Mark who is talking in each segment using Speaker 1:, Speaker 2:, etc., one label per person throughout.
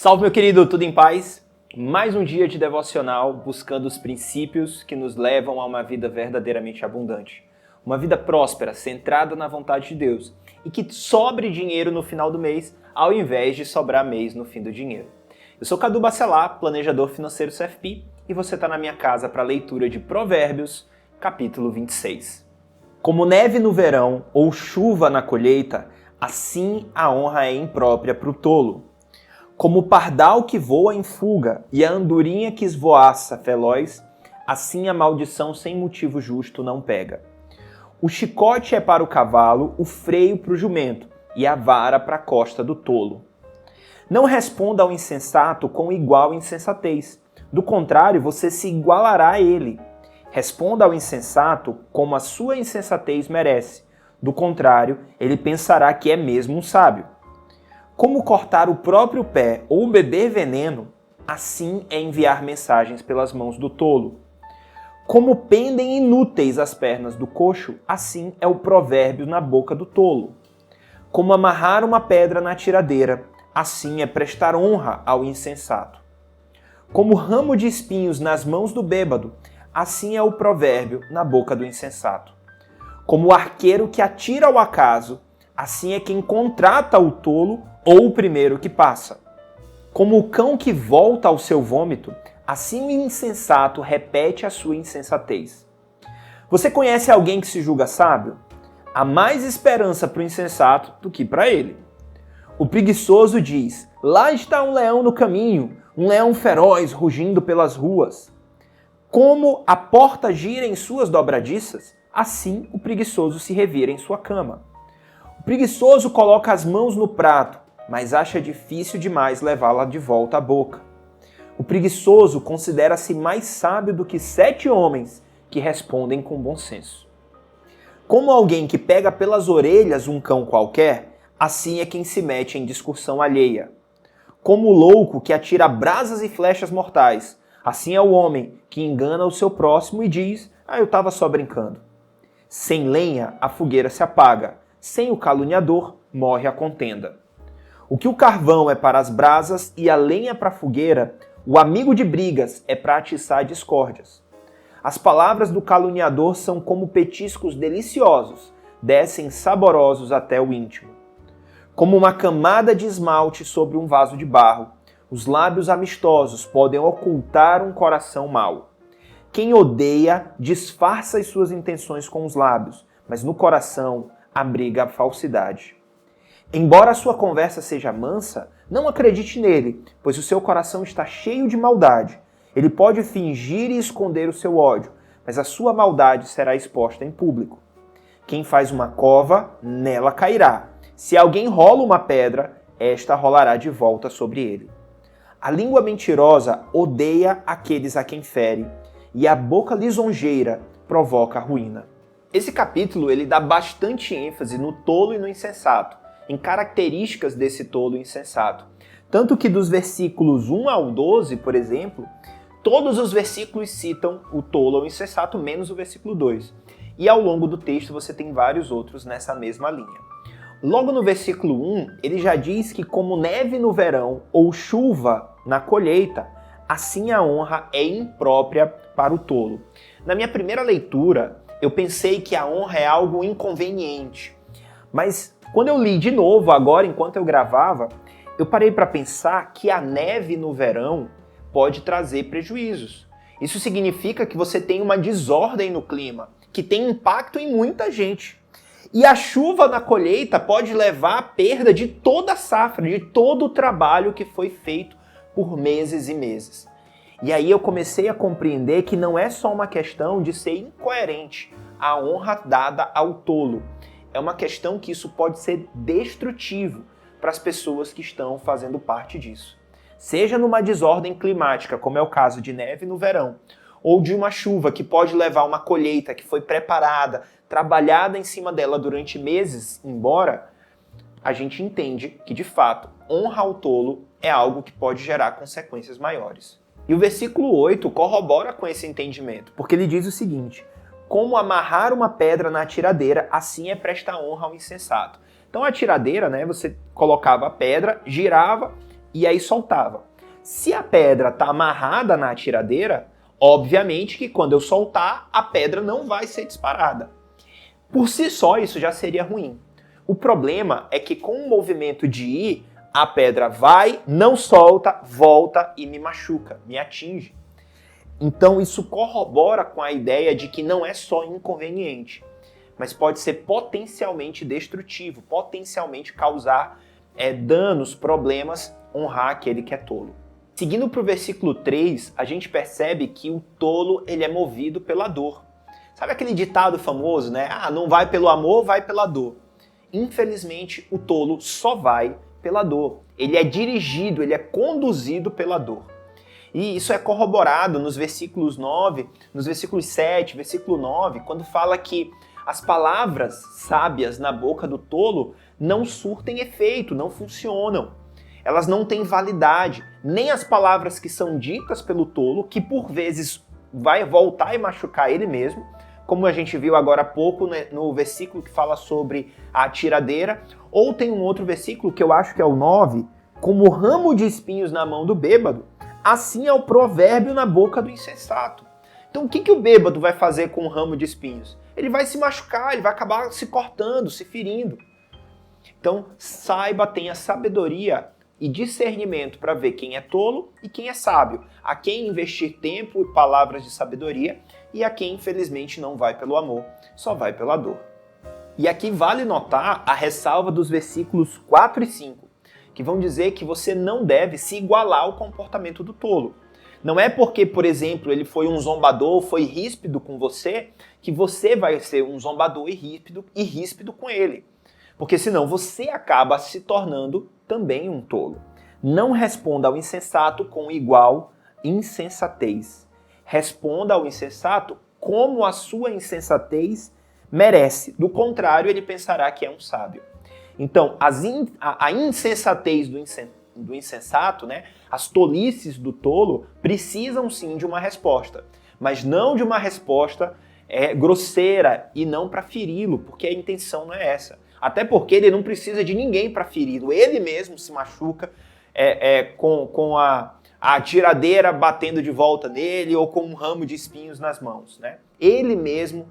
Speaker 1: Salve, meu querido, tudo em paz? Mais um dia de devocional buscando os princípios que nos levam a uma vida verdadeiramente abundante. Uma vida próspera, centrada na vontade de Deus e que sobre dinheiro no final do mês, ao invés de sobrar mês no fim do dinheiro. Eu sou Cadu Bacelar, planejador financeiro CFP, e você está na minha casa para a leitura de Provérbios, capítulo 26. Como neve no verão ou chuva na colheita, assim a honra é imprópria para o tolo. Como o pardal que voa em fuga e a andorinha que esvoaça veloz, assim a maldição sem motivo justo não pega. O chicote é para o cavalo, o freio para o jumento e a vara para a costa do tolo. Não responda ao insensato com igual insensatez. Do contrário, você se igualará a ele. Responda ao insensato como a sua insensatez merece. Do contrário, ele pensará que é mesmo um sábio. Como cortar o próprio pé ou beber veneno, assim é enviar mensagens pelas mãos do tolo. Como pendem inúteis as pernas do coxo, assim é o provérbio na boca do tolo. Como amarrar uma pedra na tiradeira, assim é prestar honra ao insensato. Como ramo de espinhos nas mãos do bêbado, assim é o provérbio na boca do insensato. Como o arqueiro que atira ao acaso, assim é quem contrata o tolo ou o primeiro que passa. Como o cão que volta ao seu vômito, assim o insensato repete a sua insensatez. Você conhece alguém que se julga sábio? Há mais esperança para o insensato do que para ele. O preguiçoso diz: lá está um leão no caminho, um leão feroz rugindo pelas ruas. Como a porta gira em suas dobradiças, assim o preguiçoso se revira em sua cama. O preguiçoso coloca as mãos no prato, mas acha difícil demais levá-la de volta à boca. O preguiçoso considera-se mais sábio do que 7 homens que respondem com bom senso. Como alguém que pega pelas orelhas um cão qualquer, assim é quem se mete em discussão alheia. Como o louco que atira brasas e flechas mortais, assim é o homem que engana o seu próximo e diz: eu estava só brincando. Sem lenha, a fogueira se apaga. Sem o caluniador, morre a contenda. O que o carvão é para as brasas e a lenha para a fogueira, o amigo de brigas é para atiçar discórdias. As palavras do caluniador são como petiscos deliciosos, descem saborosos até o íntimo. Como uma camada de esmalte sobre um vaso de barro, os lábios amistosos podem ocultar um coração mau. Quem odeia disfarça as suas intenções com os lábios, mas no coração abriga a falsidade. Embora a sua conversa seja mansa, não acredite nele, pois o seu coração está cheio de maldade. Ele pode fingir e esconder o seu ódio, mas a sua maldade será exposta em público. Quem faz uma cova, nela cairá. Se alguém rola uma pedra, esta rolará de volta sobre ele. A língua mentirosa odeia aqueles a quem fere, e a boca lisonjeira provoca a ruína. Esse capítulo ele dá bastante ênfase no tolo e no insensato, em características desse tolo e insensato. Tanto que dos versículos 1 ao 12, por exemplo, todos os versículos citam o tolo ou o insensato, menos o versículo 2. E ao longo do texto você tem vários outros nessa mesma linha. Logo no versículo 1, ele já diz que como neve no verão ou chuva na colheita, assim a honra é imprópria para o tolo. Na minha primeira leitura, eu pensei que a honra é algo inconveniente. Mas quando eu li de novo agora, enquanto eu gravava, eu parei para pensar que a neve no verão pode trazer prejuízos. Isso significa que você tem uma desordem no clima, que tem impacto em muita gente. E a chuva na colheita pode levar à perda de toda a safra, de todo o trabalho que foi feito por meses e meses. E aí eu comecei a compreender que não é só uma questão de ser incoerente a honra dada ao tolo. É uma questão que isso pode ser destrutivo para as pessoas que estão fazendo parte disso. Seja numa desordem climática, como é o caso de neve no verão, ou de uma chuva que pode levar uma colheita que foi preparada, trabalhada em cima dela durante meses, embora a gente entende que, de fato, honra ao tolo é algo que pode gerar consequências maiores. E o versículo 8 corrobora com esse entendimento, porque ele diz o seguinte: como amarrar uma pedra na tiradeira, assim é prestar honra ao insensato. Então a tiradeira, você colocava a pedra, girava e aí soltava. Se a pedra está amarrada na atiradeira, obviamente que quando eu soltar, a pedra não vai ser disparada. Por si só, isso já seria ruim. O problema é que com o movimento de ir, a pedra vai, não solta, volta e me machuca, me atinge. Então isso corrobora com a ideia de que não é só inconveniente, mas pode ser potencialmente destrutivo, potencialmente causar danos, problemas, honrar aquele que é tolo. Seguindo para o versículo 3, a gente percebe que o tolo ele é movido pela dor. Sabe aquele ditado famoso, né? Não vai pelo amor, vai pela dor. Infelizmente, o tolo só vai pela dor. Ele é dirigido, ele é conduzido pela dor. E isso é corroborado nos versículos 9, nos versículos 7, versículo 9, quando fala que as palavras sábias na boca do tolo não surtem efeito, não funcionam. Elas não têm validade. Nem as palavras que são ditas pelo tolo, que por vezes vai voltar e machucar ele mesmo, como a gente viu agora há pouco, né, no versículo que fala sobre a tiradeira, ou tem um outro versículo que eu acho que é o 9, como o ramo de espinhos na mão do bêbado, assim é o provérbio na boca do insensato. Então o que o bêbado vai fazer com o ramo de espinhos? Ele vai se machucar, ele vai acabar se cortando, se ferindo. Então saiba, tenha sabedoria e discernimento para ver quem é tolo e quem é sábio, a quem investir tempo e palavras de sabedoria e a quem infelizmente não vai pelo amor, só vai pela dor. E aqui vale notar a ressalva dos versículos 4 e 5, que vão dizer que você não deve se igualar ao comportamento do tolo. Não é porque, por exemplo, ele foi um zombador, foi ríspido com você, que você vai ser um zombador e ríspido com ele. Porque senão você acaba se tornando também um tolo. Não responda ao insensato com igual insensatez. Responda ao insensato como a sua insensatez merece. Do contrário, ele pensará que é um sábio. Então, a insensatez do insensato, né, as tolices do tolo, precisam sim de uma resposta. Mas não de uma resposta grosseira e não para feri-lo, porque a intenção não é essa. Até porque ele não precisa de ninguém para feri-lo. Ele mesmo se machuca com a tiradeira batendo de volta nele ou com um ramo de espinhos nas mãos, né? Ele mesmo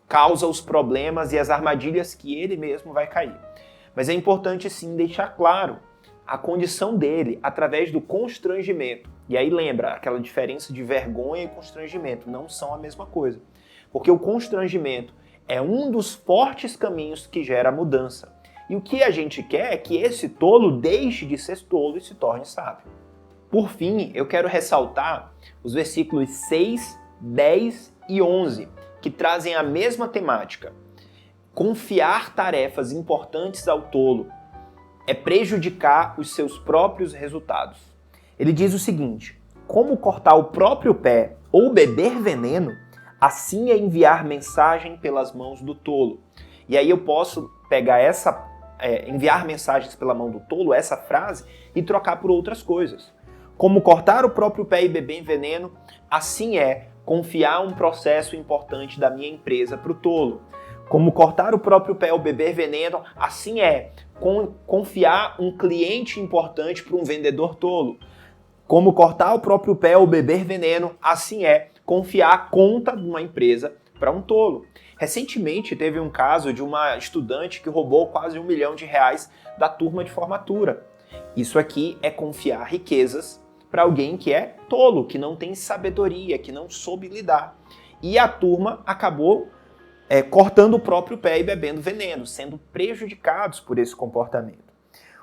Speaker 1: causa os problemas e as armadilhas que ele mesmo vai cair. Mas é importante sim deixar claro a condição dele através do constrangimento. E aí lembra, aquela diferença de vergonha e constrangimento não são a mesma coisa. Porque o constrangimento é um dos fortes caminhos que gera mudança. E o que a gente quer é que esse tolo deixe de ser tolo e se torne sábio. Por fim, eu quero ressaltar os versículos 6, 10 e 11, que trazem a mesma temática. Confiar tarefas importantes ao tolo é prejudicar os seus próprios resultados. Ele diz o seguinte: como cortar o próprio pé ou beber veneno, assim é enviar mensagem pelas mãos do tolo. E aí eu posso pegar enviar mensagens pela mão do tolo, essa frase, e trocar por outras coisas. Como cortar o próprio pé e beber veneno, assim é confiar um processo importante da minha empresa para o tolo. Como cortar o próprio pé ou beber veneno, assim é confiar um cliente importante para um vendedor tolo. Como cortar o próprio pé ou beber veneno, assim é confiar a conta de uma empresa para um tolo. Recentemente teve um caso de uma estudante que roubou quase R$1 milhão da turma de formatura. Isso aqui é confiar riquezas para alguém que é tolo, que não tem sabedoria, que não soube lidar. E a turma acabou cortando o próprio pé e bebendo veneno, sendo prejudicados por esse comportamento.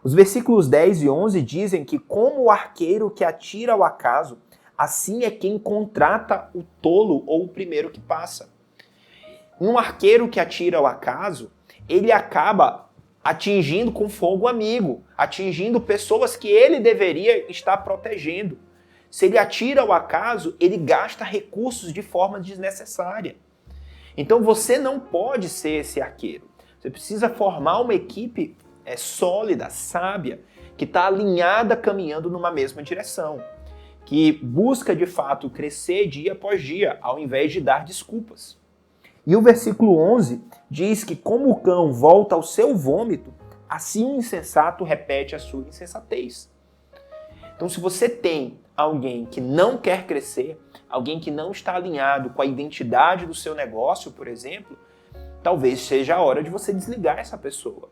Speaker 1: Os versículos 10 e 11 dizem que como o arqueiro que atira ao acaso, assim é quem contrata o tolo ou o primeiro que passa. Um arqueiro que atira ao acaso, ele acaba atingindo com fogo amigo, atingindo pessoas que ele deveria estar protegendo. Se ele atira ao acaso, ele gasta recursos de forma desnecessária. Então você não pode ser esse arqueiro. Você precisa formar uma equipe sólida, sábia, que está alinhada, caminhando numa mesma direção, que busca de fato crescer dia após dia, ao invés de dar desculpas. E o versículo 11 diz que como o cão volta ao seu vômito, assim o insensato repete a sua insensatez. Então, se você tem alguém que não quer crescer, alguém que não está alinhado com a identidade do seu negócio, por exemplo, talvez seja a hora de você desligar essa pessoa.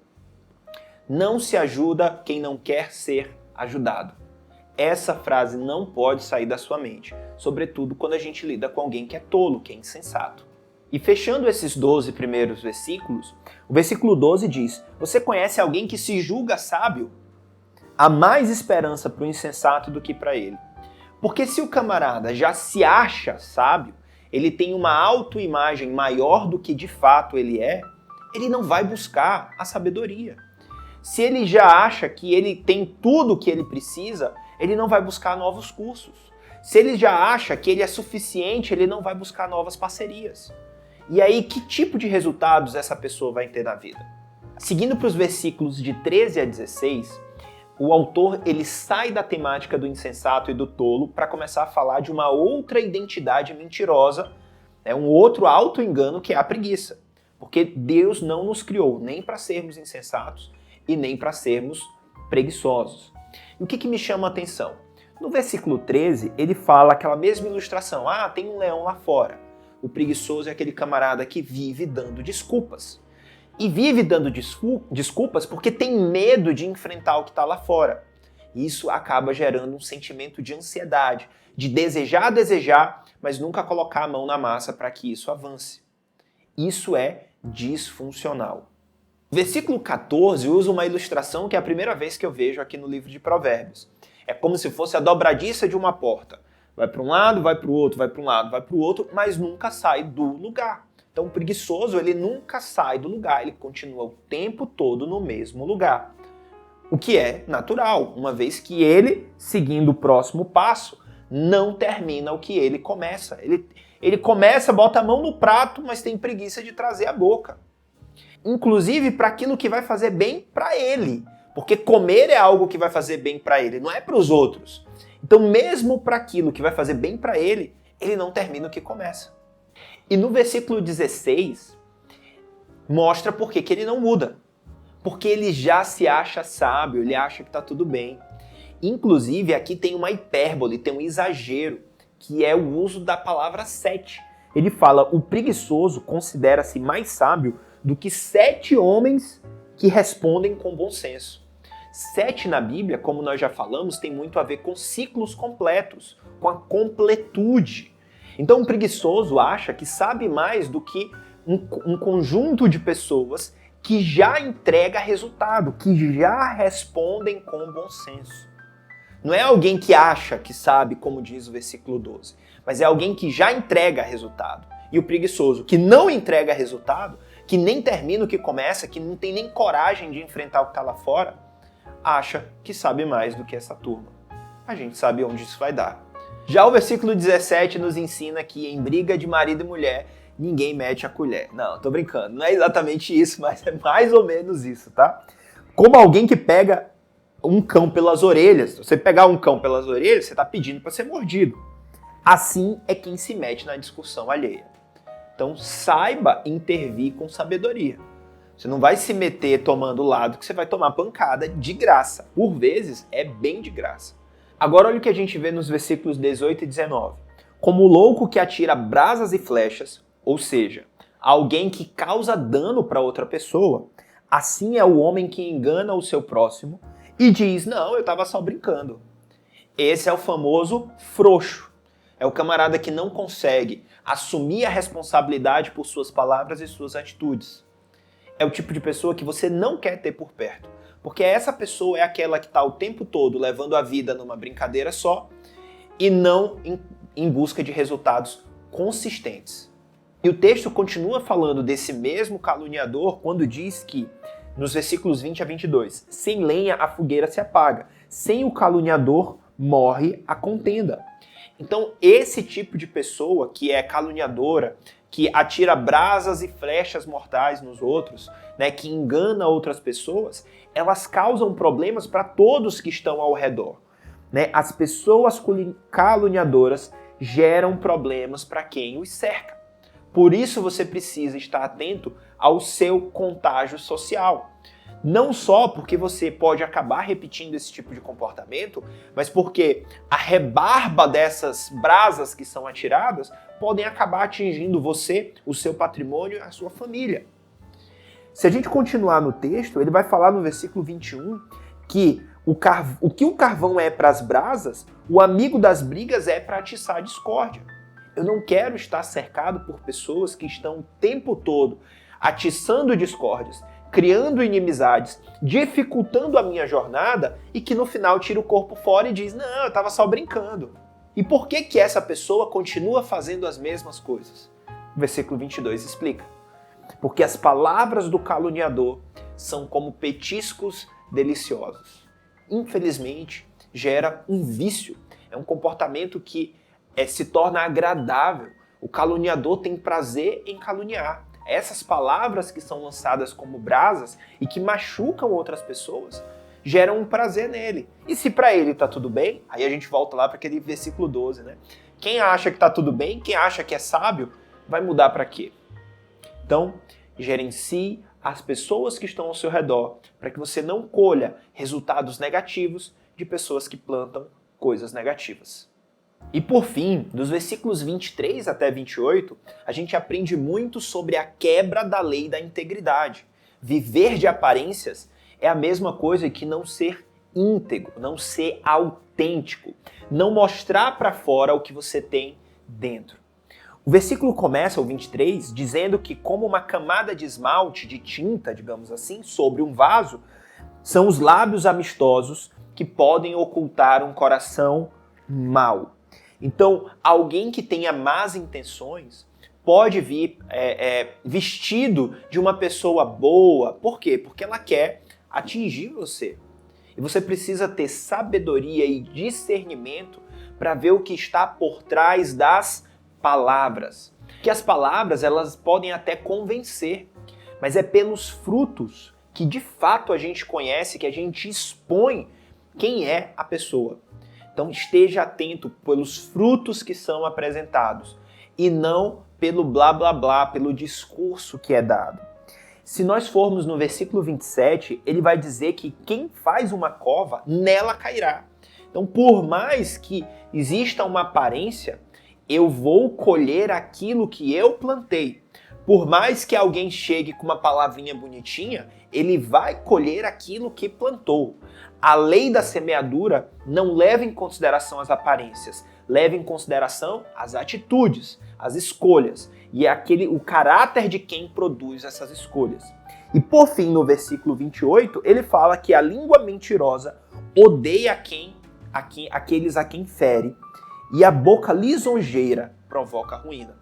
Speaker 1: Não se ajuda quem não quer ser ajudado. Essa frase não pode sair da sua mente, sobretudo quando a gente lida com alguém que é tolo, que é insensato. E fechando esses 12 primeiros versículos, o versículo 12 diz: você conhece alguém que se julga sábio? Há mais esperança para o insensato do que para ele. Porque se o camarada já se acha sábio, ele tem uma autoimagem maior do que de fato ele é, ele não vai buscar a sabedoria. Se ele já acha que ele tem tudo o que ele precisa, ele não vai buscar novos cursos. Se ele já acha que ele é suficiente, ele não vai buscar novas parcerias. E aí, que tipo de resultados essa pessoa vai ter na vida? Seguindo para os versículos de 13 a 16, o autor ele sai da temática do insensato e do tolo para começar a falar de uma outra identidade mentirosa, um outro auto-engano que é a preguiça. Porque Deus não nos criou nem para sermos insensatos e nem para sermos preguiçosos. E o que me chama a atenção? No versículo 13, ele fala aquela mesma ilustração. Tem um leão lá fora. O preguiçoso é aquele camarada que vive dando desculpas. E vive dando desculpas porque tem medo de enfrentar o que está lá fora. Isso acaba gerando um sentimento de ansiedade, de desejar, mas nunca colocar a mão na massa para que isso avance. Isso é disfuncional. O versículo 14 usa uma ilustração que é a primeira vez que eu vejo aqui no livro de Provérbios. É como se fosse a dobradiça de uma porta. Vai para um lado, vai para o outro, vai para um lado, vai para o outro, mas nunca sai do lugar. Então o preguiçoso, ele nunca sai do lugar, ele continua o tempo todo no mesmo lugar. O que é natural, uma vez que ele, seguindo o próximo passo, não termina o que ele começa. Ele começa, bota a mão no prato, mas tem preguiça de trazer a boca. Inclusive para aquilo que vai fazer bem para ele. Porque comer é algo que vai fazer bem para ele, não é para os outros. Então mesmo para aquilo que vai fazer bem para ele, ele não termina o que começa. E no versículo 16, mostra por que ele não muda. Porque ele já se acha sábio, ele acha que está tudo bem. Inclusive, aqui tem uma hipérbole, tem um exagero, que é o uso da palavra 7. Ele fala, o preguiçoso considera-se mais sábio do que 7 homens que respondem com bom senso. 7 na Bíblia, como nós já falamos, tem muito a ver com ciclos completos, com a completude. Então, um preguiçoso acha que sabe mais do que um conjunto de pessoas que já entrega resultado, que já respondem com bom senso. Não é alguém que acha que sabe, como diz o versículo 12, mas é alguém que já entrega resultado. E o preguiçoso que não entrega resultado, que nem termina o que começa, que não tem nem coragem de enfrentar o que está lá fora, acha que sabe mais do que essa turma. A gente sabe onde isso vai dar. Já o versículo 17 nos ensina que em briga de marido e mulher, ninguém mete a colher. Não, tô brincando. Não é exatamente isso, mas é mais ou menos isso, tá? Como alguém que pega um cão pelas orelhas. Se você pegar um cão pelas orelhas, você tá pedindo para ser mordido. Assim é quem se mete na discussão alheia. Então saiba intervir com sabedoria. Você não vai se meter tomando lado que você vai tomar pancada de graça. Por vezes é bem de graça. Agora olha o que a gente vê nos versículos 18 e 19. Como o louco que atira brasas e flechas, ou seja, alguém que causa dano para outra pessoa, assim é o homem que engana o seu próximo e diz, não, eu estava só brincando. Esse é o famoso frouxo. É o camarada que não consegue assumir a responsabilidade por suas palavras e suas atitudes. É o tipo de pessoa que você não quer ter por perto. Porque essa pessoa é aquela que está o tempo todo levando a vida numa brincadeira só e não em busca de resultados consistentes. E o texto continua falando desse mesmo caluniador quando diz que, nos versículos 20 a 22, sem lenha a fogueira se apaga, sem o caluniador morre a contenda. Então esse tipo de pessoa que é caluniadora, que atira brasas e flechas mortais nos outros, que engana outras pessoas, elas causam problemas para todos que estão ao redor. As pessoas caluniadoras geram problemas para quem os cerca. Por isso você precisa estar atento ao seu contágio social. Não só porque você pode acabar repetindo esse tipo de comportamento, mas porque a rebarba dessas brasas que são atiradas podem acabar atingindo você, o seu patrimônio e a sua família. Se a gente continuar no texto, ele vai falar no versículo 21 que o que o carvão é para as brasas, o amigo das brigas é para atiçar a discórdia. Eu não quero estar cercado por pessoas que estão o tempo todo atiçando discórdias, criando inimizades, dificultando a minha jornada e que no final tira o corpo fora e diz, não, eu estava só brincando. E por que que essa pessoa continua fazendo as mesmas coisas? O versículo 22 explica. Porque as palavras do caluniador são como petiscos deliciosos. Infelizmente, gera um vício. É um comportamento que se torna agradável. O caluniador tem prazer em caluniar. Essas palavras que são lançadas como brasas e que machucam outras pessoas, geram um prazer nele. E se para ele tá tudo bem, aí a gente volta lá para aquele versículo 12, né? Quem acha que tá tudo bem, quem acha que é sábio, vai mudar para quê? Então, gerencie as pessoas que estão ao seu redor para que você não colha resultados negativos de pessoas que plantam coisas negativas. E por fim, dos versículos 23 até 28, a gente aprende muito sobre a quebra da lei da integridade. Viver de aparências é a mesma coisa que não ser íntegro, não ser autêntico, não mostrar para fora o que você tem dentro. O versículo começa, o 23, dizendo que como uma camada de esmalte, de tinta, digamos assim, sobre um vaso, são os lábios amistosos que podem ocultar um coração mau. Então, alguém que tenha más intenções pode vir vestido de uma pessoa boa. Por quê? Porque ela quer atingir você. E você precisa ter sabedoria e discernimento para ver o que está por trás das palavras. Que as palavras, elas podem até convencer, mas é pelos frutos que de fato a gente conhece, que a gente expõe quem é a pessoa. Então esteja atento pelos frutos que são apresentados e não pelo blá blá blá, pelo discurso que é dado. Se nós formos no versículo 27, ele vai dizer que quem faz uma cova, nela cairá. Então, por mais que exista uma aparência, eu vou colher aquilo que eu plantei. Por mais que alguém chegue com uma palavrinha bonitinha, ele vai colher aquilo que plantou. A lei da semeadura não leva em consideração as aparências, leva em consideração as atitudes, as escolhas e o caráter de quem produz essas escolhas. E por fim, no versículo 28, ele fala que a língua mentirosa odeia aqueles a quem fere e a boca lisonjeira provoca ruína.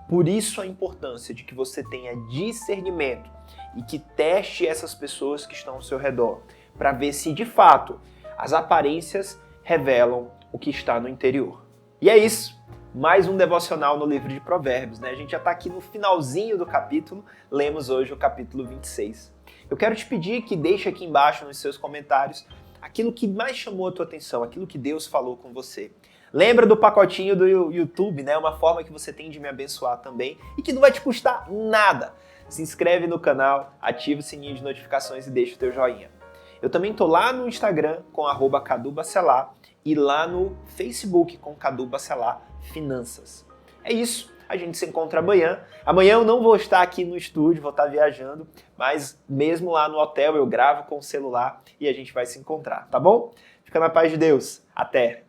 Speaker 1: Por isso a importância de que você tenha discernimento e que teste essas pessoas que estão ao seu redor, para ver se de fato as aparências revelam o que está no interior. E é isso, mais um devocional no livro de Provérbios, né? A gente já está aqui no finalzinho do capítulo, lemos hoje o capítulo 26. Eu quero te pedir que deixe aqui embaixo nos seus comentários aquilo que mais chamou a tua atenção, aquilo que Deus falou com você. Lembra do pacotinho do YouTube, né? Uma forma que você tem de me abençoar também e que não vai te custar nada. Se inscreve no canal, ativa o sininho de notificações e deixa o teu joinha. Eu também tô lá no Instagram com @CaduBacelar e lá no Facebook com Cadu Bacelar Finanças. É isso, a gente se encontra amanhã. Amanhã eu não vou estar aqui no estúdio, vou estar viajando, mas mesmo lá no hotel eu gravo com o celular e a gente vai se encontrar, tá bom? Fica na paz de Deus. Até!